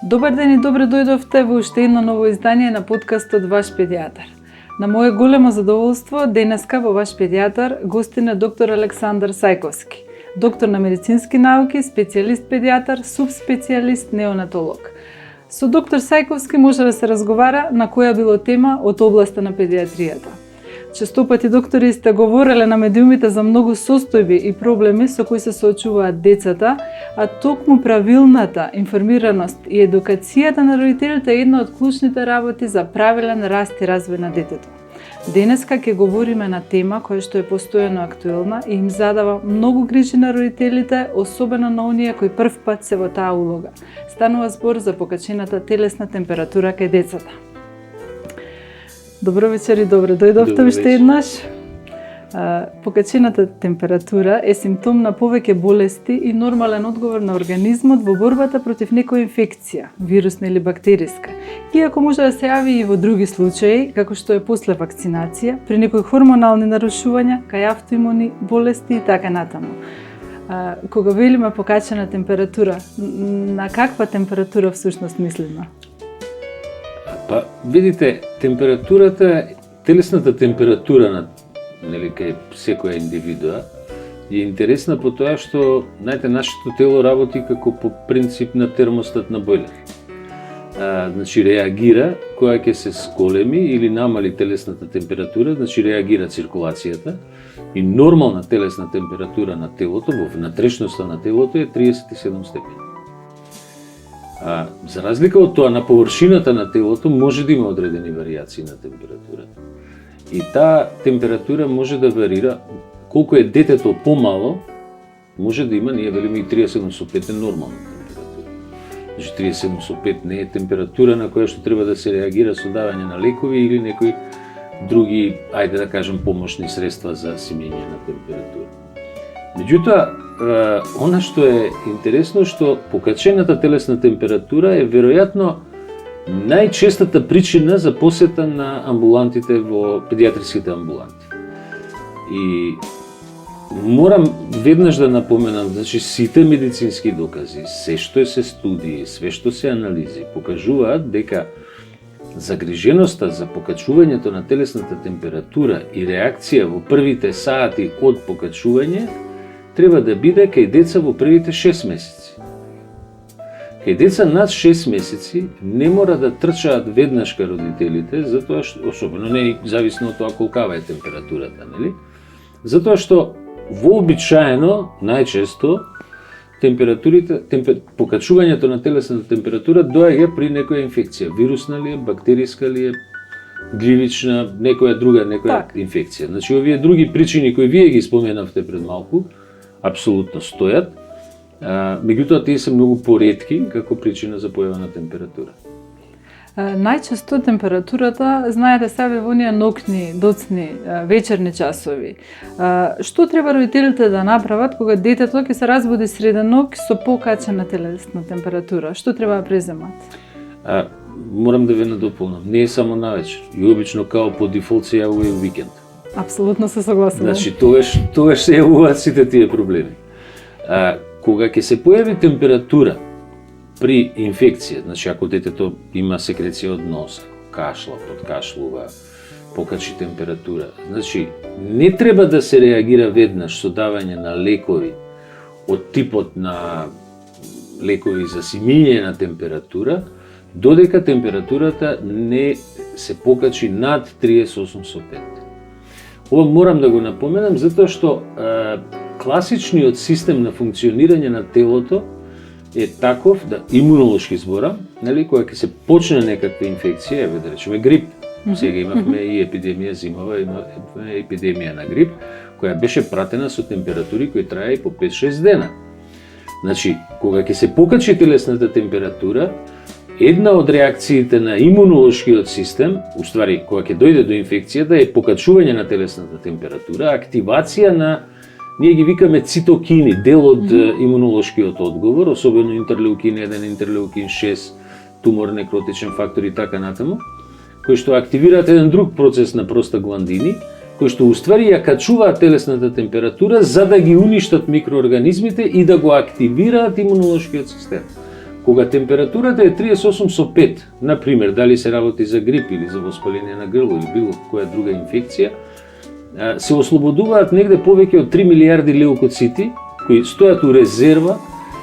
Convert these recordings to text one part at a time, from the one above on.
Добар ден и добре дојдовте во уште едно ново издание на подкастот Ваш педијатар. На моје големо задоволство, денеска во Ваш педијатар гостин е доктор Александар Сајковски, доктор на медицински науки, специјалист педијатар, субспецијалист неонатолог. Со доктор Сајковски може да се разговара на која било тема од областа на педијатријата. Често пати доктори сте говореле на медиумите за многу состојби и проблеми со кои се соочуваат децата, а токму правилната информираност и едукацијата на родителите е една од клучните работи за правилен раст и развој на детето. Денеска ќе говориме на тема која што е постојано актуелна и им задава многу грижи на родителите, особено на оние кои прв пат се во таа улога. Станува збор за покачената телесна температура кај децата. Добро вечер и добре дојдовте уште еднаш. Покачената температура е симптом на повеќе болести и нормален одговор на организмот во борбата против некоја инфекција, вирусна или бактериска. Иако може да се јави и во други случаи, како што е после вакцинација, при некои хормонални нарушувања, кај автоимуни болести и така натаму. Кога велиме покачена температура, на каква температура всушност мислиме? Па, видите, телесната температура на кај секоја индивидуа е интересна по тоа што, знаете, нашето тело работи како по принцип на термостат на бойлер. Значи, реагира кога ќе се сколеми или намали телесната температура, значи реагира циркулацијата и нормална телесна температура на телото, во внатрешноста на телото е 37 степени. За разлика од тоа, на површината на телото може да има одредени варијации на температурата. И таа температура може да варира, колку е детето помало, може да има, ние велиме и 37,5 е нормална температура. Значи 37,5 не е температура на која што треба да се реагира со давање на лекови или некои други, ајде да кажем, помошни средства за симење на температура. Меѓутоа, она што е интересно, што покачената телесна температура е веројатно најчестата причина за посета на амбулантите во педијатриските амбуланти. И морам веднаш да напоменам, значи сите медицински докази, се што се студии, све што се анализи, покажуваат дека загриженоста за покачувањето на телесната температура и реакција во првите сати од покачување треба да биде кај деца во првите 6 месеци. Кај деца над 6 месеци не мора да трчаат веднаш ка родителите, затоа што, особено не зависно од тоа колкава е температурата, нели? Затоа што вообичаено, најчесто, покачувањето на телесната температура доаѓа при некоја инфекција, вирусна ли е, бактериска ли е, гливична, некоја друга инфекција. Значи, овие други причини кои вие ги споменавте пред малку, апсолутно стојат, меѓутоа тие се многу поретки како причина за појава на температура. Најчесто температурата, знаете себе во оние ноќни, доцни, вечерни часови. Што треба родителите да направат кога детето ќе се разбуди среде ноќ со покачена телесна температура? Што треба да преземат? Морам да ве надополнам, не е само навечер, и обично као по дефолт се јавува и викенд. Апсолутно се согласувам. Значи, тогаш се јавуваат сите тие проблеми. Кога ќе се појави температура при инфекција, значи ако детето има секреција од носа, кашла, подкашлува, покачи температура, значи не треба да се реагира веднаш со давање на лекови од типот на лекови за симење на температура, додека температурата не се покачи над 38,5. Ова морам да го напоменам затоа што класичниот систем на функционирање на телото е таков да имунолошки зборам, нели, кога ќе се почне некаква инфекција, еве да речеме грип. Сега имавме и епидемија зимова, имавме епидемија на грип, која беше пратена со температури кои трае и по 5-6 дена. Значи, кога ќе се покачи телесната температура, една од реакциите на имунолошкиот систем, уствари, кога ќе дојде до инфекцијата, е покачување на телесната температура, активација на, ние ги викаме цитокини, дел од имунолошкиот одговор, особено интерлеукин 1, интерлеукин 6, тумор, некротичен фактор и така натаму, кои што активираат еден друг процес на простагландини, кои што уствари ја качуваат телесната температура за да ги уништат микроорганизмите и да го активираат имунолошкиот систем. Кога температурата е 38,5, например, дали се работи за грип или за воспаление на грло или било која друга инфекција, се ослободуваат негде повеќе од 3 милиарди леукоцити, кои стојат у резерва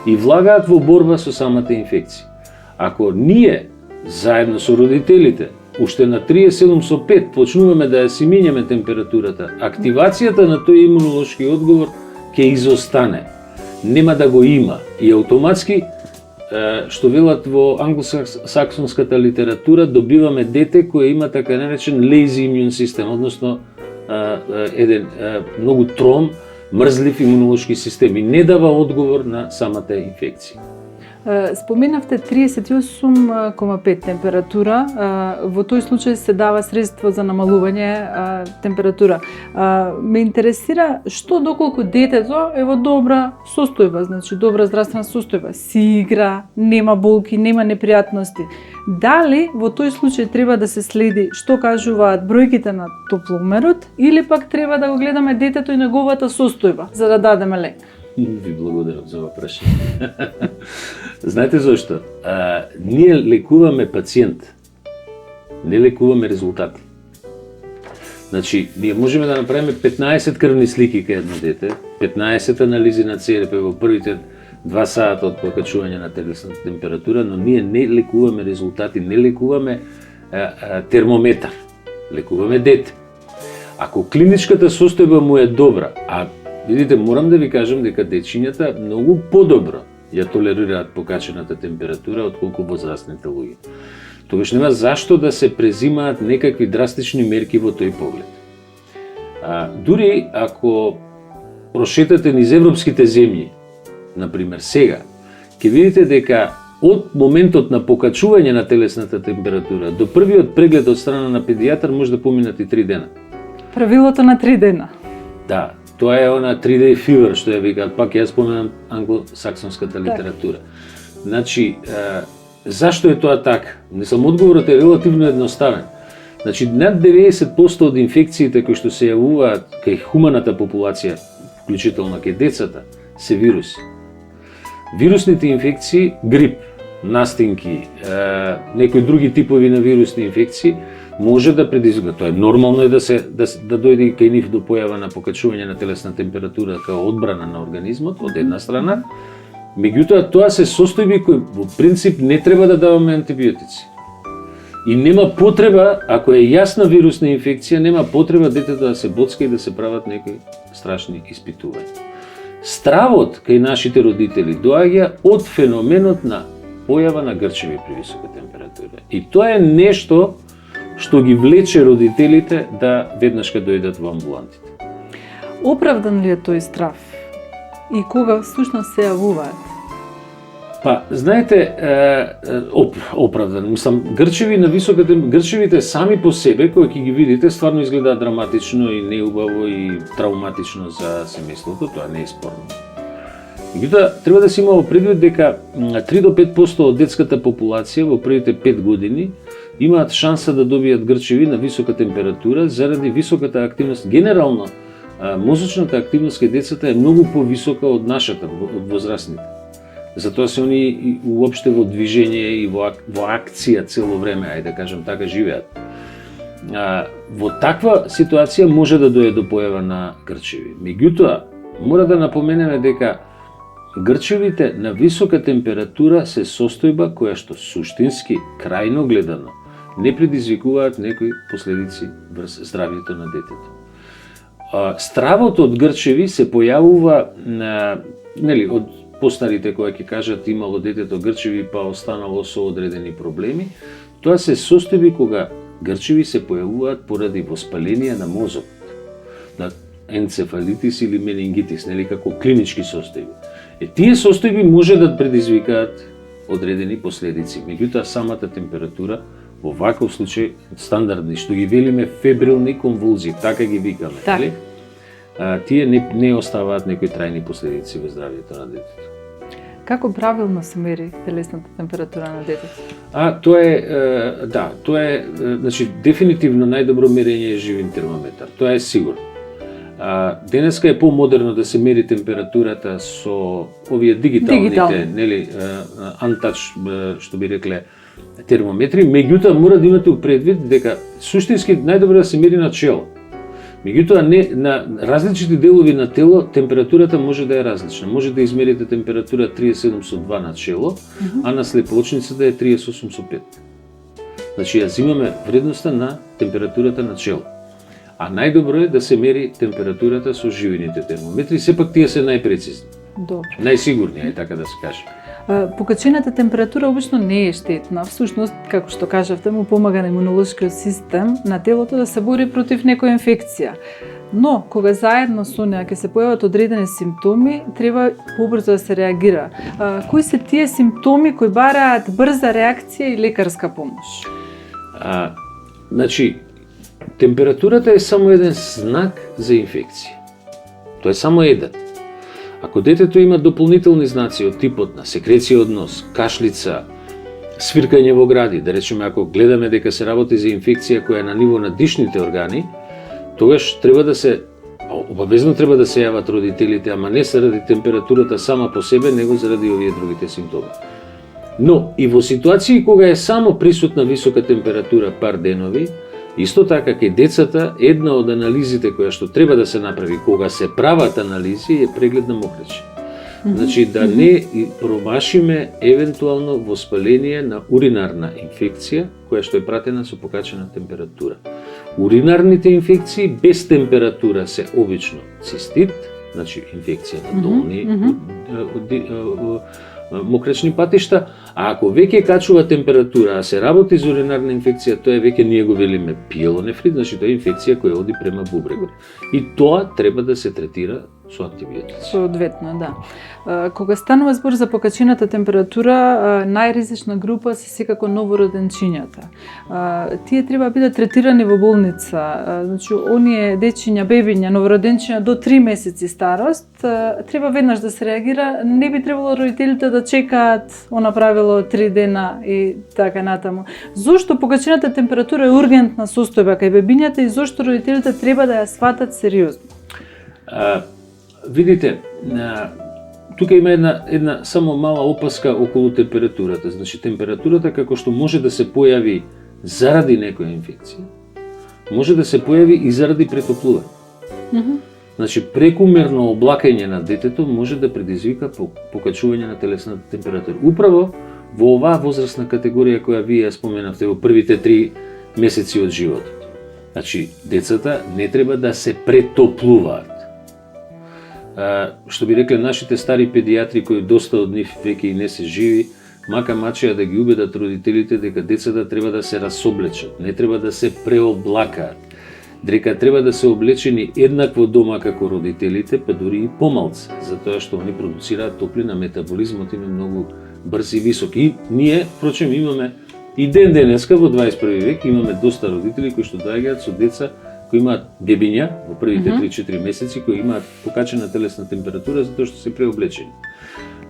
и влагаат во борба со самата инфекција. Ако ние, заедно со родителите, уште на 37,5 почнуваме да ја си минјаме температурата, активацијата на тој имунолошки одговор ќе изостане. Нема да го има и автоматски, што велат во англосаксонската литература, добиваме дете кое има така наречен lazy immune system, односно еден многу тром, мрзлив имунолошки систем и не дава одговор на самата инфекција. Споменавте 38,5 температура, во тој случај се дава средство за намалување температура. Ме интересира што доколку детето е во добра состојба, значи добра здравствена состојба, си игра, нема болки, нема непријатности. Дали во тој случај треба да се следи што кажуваат бројките на топломерот или пак треба да го гледаме детето и неговата состојба за да дадеме лек? Ви благодарам за ова прашање. Знаете зошто? Ние лекуваме пациент, не лекуваме резултати. Значи, ние можеме да направиме 15 крвни слики кај едно дете, 15 анализи на ЦРП во првите 2 сата од покачување на телесната температура, но ние не лекуваме резултати, не лекуваме термометар, лекуваме дете. Ако клиничката состојба му е добра, а видите, морам да ви кажам дека дечињата многу подобро ја толерираат покачената температура отколку возрастните луѓе. Тогаш нема зашто да се презимаат некакви драстични мерки во тој поглед. Дури ако прошетате низ европските земји, например сега, ќе видите дека од моментот на покачување на телесната температура до првиот преглед од страна на педијатар може да поминат и 3 дена. Правилото на 3 дена. Да, тоа е она 3-day fever што ја викаат, пак ја споменам англосаксонската литература. Значи, зашто е тоа така? Мислам, одговорот е релативно едноставен. Значи, над 90% од инфекциите кои што се јавуваат кај хуманата популација, вклучително кај децата, се вируси. Вирусните инфекции, грип, настинки, некои други типови на вирусни инфекции, може да предизвика. Тоа е нормално да дојде кај нив до појава на покачување на телесна температура као одбрана на организмот од една страна. Меѓутоа, тоа се состојби кои во принцип не треба да даваме антибиотици. И нема потреба, ако е јасна вирусна инфекција, нема потреба детето да се боцка и да се прават некои страшни испитувања. Стравот кај нашите родители доаѓа од феноменот на појава на грчеви при висока температура. И тоа е нешто што ги влече родителите да веднашка дојдат во амбулантите. Оправдан ли е тој страв? И кога всушност се јавуваат? Па, знаете, оправдан. Мислам, грчеви на висока грчевите сами по себе, кои ќе ги видите, стварно изгледаат драматично и неубаво и травматично за семејството, тоа не е спорно. Меѓутоа, треба да се има предвид дека 3 до 5% од детската популација во првите 5 години имаат шанса да добијат грчеви на висока температура заради високата активност. Генерално, мозочната активност кај децата е многу повисока од нашата, од возрастните. Затоа се они уопште во движење и во акција цело време, ајде да кажам така, живеат. Во таква ситуација може да дојде до појава на грчеви. Меѓутоа, мора да напоменеме дека грчевите на висока температура се состојба која што суштински, крајно гледано, не предизвикуваат некои последици врз здравјето на детето. Стравот од грчеви се појавува од постарите кои ќе кажат имало детето грчеви па останало со одредени проблеми. Тоа се состојби кога грчеви се појавуваат поради воспаление на мозокот, на енцефалитис или менингитис, како клинички состојби. Тие состојби може да предизвикаат одредени последици. Меѓутоа, самата температура во ваков случај стандардни, што ги велиме фебрилни конвулзии, така ги викаме, нели? Тие не оставаат некои трајни последици во здравјето на детето. Како правилно се мери телесната температура на детето? Тоа е, значи, дефинитивно најдобро мерење е живин термометар, тоа е сигурно. Денеска е помодерно да се мери температурата со овие дигиталните, нели, untouch, што би рекле, термометри, меѓутоа мора да имате предвид дека суштински најдобро да се мери на чело. Меѓутоа не на различити делови на тело температурата може да е различна. Може да измерите температура 37 со 2 на чело, а на слепоочницата е 38 со 5. Значи ја земаме вредноста на температурата на чело. А најдобро е да се мери температурата со живините термометри, сепак тие се најпрецизни. Добро. Најсигурни е, така да се каже. Покачената температура обично не е штетна. Всушност, како што кажавте, му помага на имунолошкиот систем на телото да се бори против некоја инфекција. Но, кога заедно со неа ќе се појават одредени симптоми, треба побрзо да се реагира. Кои се тие симптоми кои бараат брза реакција и лекарска помош? Значи, температурата е само еден знак за инфекција. Тоа е само еден. Ако детето има дополнителни знаци од типот на секреција од нос, кашлица, свиркање во гради, да речеме ако гледаме дека се работи за инфекција која е на ниво на дишните органи, тогаш треба да се обавезно треба да се јават родителите, ама не заради температурата сама по себе, него заради овие другите симптоми. Но и во ситуации кога е само присутна висока температура пар денови, исто така кај децата една од анализите која што треба да се направи кога се прават анализи е преглед на мокрече. Значи да не промашиме евентуално воспаление на уринарна инфекција која што е пратена со покачена температура. Уринарните инфекции без температура се обично цистит, значи инфекција на долни мокречни патишта, а ако веќе качува температура, а се работи за уринарна инфекција, тоа е веќе ние го велиме пиелонефрит, значи тоа е инфекција која оди према бубрегот. И тоа треба да се третира со антибиотици. Соодветно, да. Кога станува збор за покачената температура, најризична група се секако новороденчињата. Тие треба да бидат третирани во болница. Значи, оние дечиња, бебиња, новороденчиња до 3 месеци старост, треба веднаш да се реагира. Не би требало родителите да чекаат она правило 3 дена и така натаму. Зошто покачената температура е ургентна состојба кај бебињата и зошто родителите треба да ја сватат сериозно? Видите, тука има една само мала опаска околу температурата. Значи, температурата како што може да се појави заради некоја инфекција, може да се појави и заради претоплување. Значи, прекумерно облакање на детето може да предизвика покачување на телесната температура. Управо во оваа возрастна категорија која вие ја споменавте во првите 3 месеци од животот. Значи, децата не треба да се претоплуваат. Што би рекле нашите стари педиатри, кои доста од нив веќе и не се живи, мака мачеа да ги убедат родителите дека децата треба да се расоблечат, не треба да се преоблакаат, дека треба да се облечени еднакво дома како родителите, па дури и помалце, затоа што они продуцираат топлина, метаболизмот им е многу брз и висок. И ние, впрочем, имаме и денеска во 21 век имаме доста родители кои што доаѓаат со деца кои имаат бебиња во првите 3-4 месеци, кои имаат покачена телесна температура затоа што се преоблечени.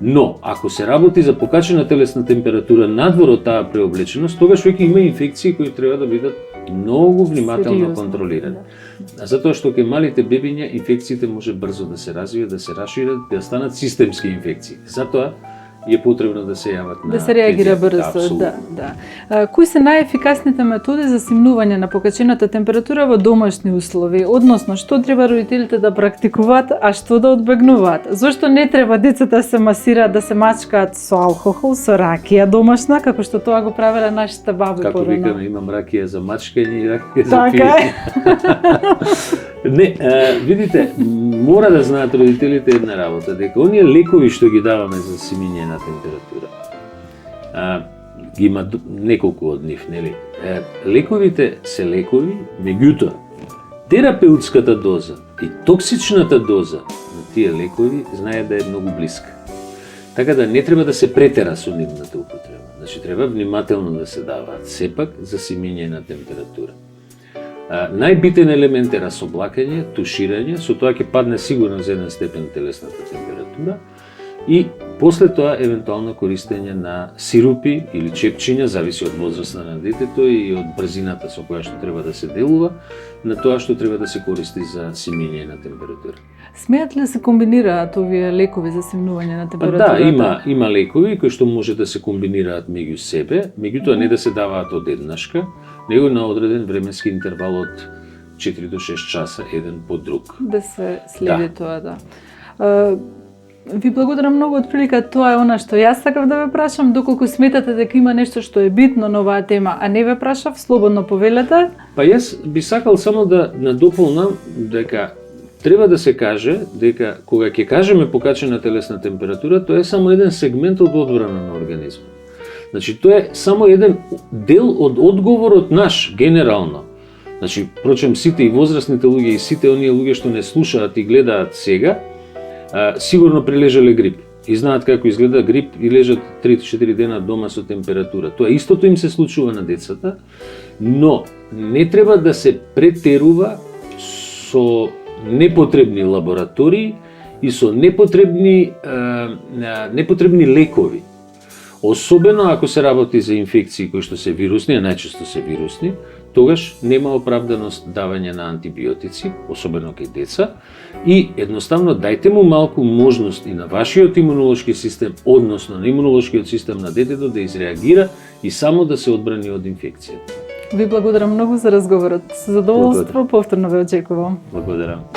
Но, ако се работи за покачена телесна температура надвор од таа преоблеченост, тогаш веќе има инфекции кои треба да бидат многу внимателно контролирани. Затоа што кај малите бебиња инфекциите може брзо да се развијат, да се расшират, да станат системски инфекции. Затоа е потребно да се јават на да се реагира брзо, да. Кои се најефикасните методи за симнување на покачената температура во домашни услови? Односно, што треба родителите да практикуваат, а што да одбегнуваат? Зошто не треба децата да се масираат, да се мачкаат со алкохол, со ракија домашна, како што тоа го правеле нашите баби порано? Како викаме, имам ракија за мачкање и ракија за пиење. Не, видите, мора да знаат родителите една работа, дека оние лекови што ги даваме за симиње на температура, ги има неколку од нив, нели? Лековите се лекови, меѓутоа, терапеутската доза и токсичната доза на тие лекови знае да е многу блиска. Така да не треба да се претера со нивната употреба. Значи, треба внимателно да се даваат, сепак за симиње на температура. Најбитен елемент е расоблакање, туширање, со тоа ќе падне сигурно за еден степен телесната температура и После тоа, евентуално користење на сирупи или чепчиња, зависи од возраста на детето и од брзината со која што треба да се делува, на тоа што треба да се користи за симење на температура. Смеат ли да се комбинираат овие лекови за симнување на Па температурата? да, има лекови кои што може да се комбинираат меѓу себе, меѓутоа не да се даваат одеднашка, него на одреден временски интервал од 4 до 6 часа еден по друг. Да се следи тоа, да. Ви благодарам многу, од прилика тоа е она што јас сакав да ве прашам, доколку сметате дека има нешто што е битно на оваа тема, а не ве прашав, слободно повелете. Па јас би сакал само да надополнам дека треба да се каже дека кога ќе кажеме покачена телесна температура, тоа е само еден сегмент од одбрана на организмот. Значи тоа е само еден дел од одговорот наш генерално. Значи, прочем, сите и возрастните луѓе и сите оние луѓе што не слушаат и гледаат сега, сигурно прележале грип и знаат како изгледа грип и лежат 3-4 дена дома со температура. Тоа истото им се случува на децата, но не треба да се претерува со непотребни лаборатории и со непотребни лекови. Особено ако се работи за инфекции кои што се вирусни, а најчесто се вирусни, тогаш нема оправданост давање на антибиотици, особено кај деца, и едноставно дајте му малку можност и на вашиот имунолошки систем, односно на имунолошкиот систем на детето да изреагира и само да се одбрани од инфекцијата. Ви благодарам многу за разговорот. Со задоволство повторно ве очекувам. Благодарам.